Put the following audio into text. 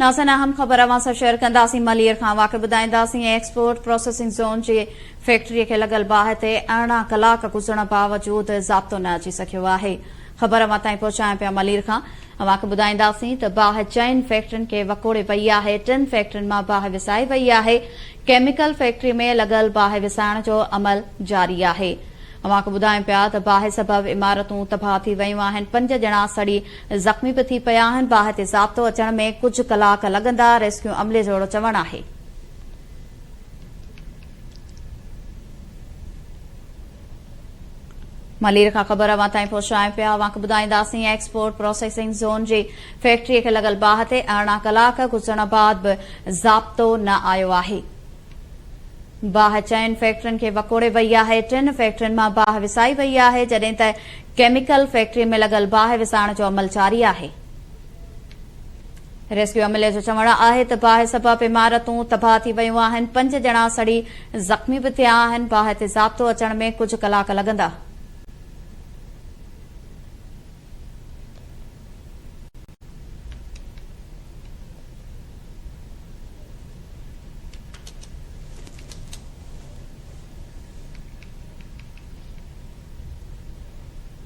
नाज़रीन अहम ख़बर अवां सां शेयर कंदासीं। मलीर खां वाक़िअ ॿुधाईंदासीं। एक्सपोर्ट प्रोसेसिंग ज़ोन जी फैक्ट्रीअ खे लॻल बाहि ते 18 कलाक गुज़रण बावजूद ज़ाब्तो न अची सघियो आहे। ख़बर अवां ताईं पहुचायूं पिया मलीर खां। अवां खे ॿुधाईंदासीं त बाहि 4 फैक्ट्रियुनि खे वकोड़े वई आहे। 3 फैक्ट्रियुनि मां बाहि विसाई वई आहे। केमिकल फैक्ट्री में लॻल बाहि विसाइण जो अमल जारी आहे। अवां खे ॿुधायूं पिया त बाहि सबब इमारतूं तबाह थी वयूं आहिनि। 5 ॼणा सड़ी ज़ख़्मी बि थी पिया आहिनि। बाहि ते ज़ाब्तो अचण में कुझु कलाक लॻंदा, रेस्क्यू अमले जो चवणु आहे। मलीर खां ख़बर अवां ताईं पहुचायूं पिया। अवां खे ॿुधाईंदासीं एक्सपोर्ट प्रोसेसिंग ज़ोन जी फैक्ट्रीअ खे लॻल बाहि ते 18 कलाक गुज़रण बाद बि ज़ाब्तो न आयो आहे। बाहि 4 फैक्ट्रियुनि खे वकोड़े वई आहे। 3 फैक्ट्रियुनि मां बाहि विसाई वई आहे, जॾहिं त केमिकल फैक्ट्री में लॻल बाहि विसाइण जो अमल जारी आहे। रेस्क्यू अमले जो चवणु आहे त बाहि सबब इमारतूं तबाह थी वयूं आहिनि। 5 ॼणा सड़ी ज़ख़्मी बि थिया आहिनि। बाहि ते ज़ाब्तो अचण में कुझु कलाक लॻंदा।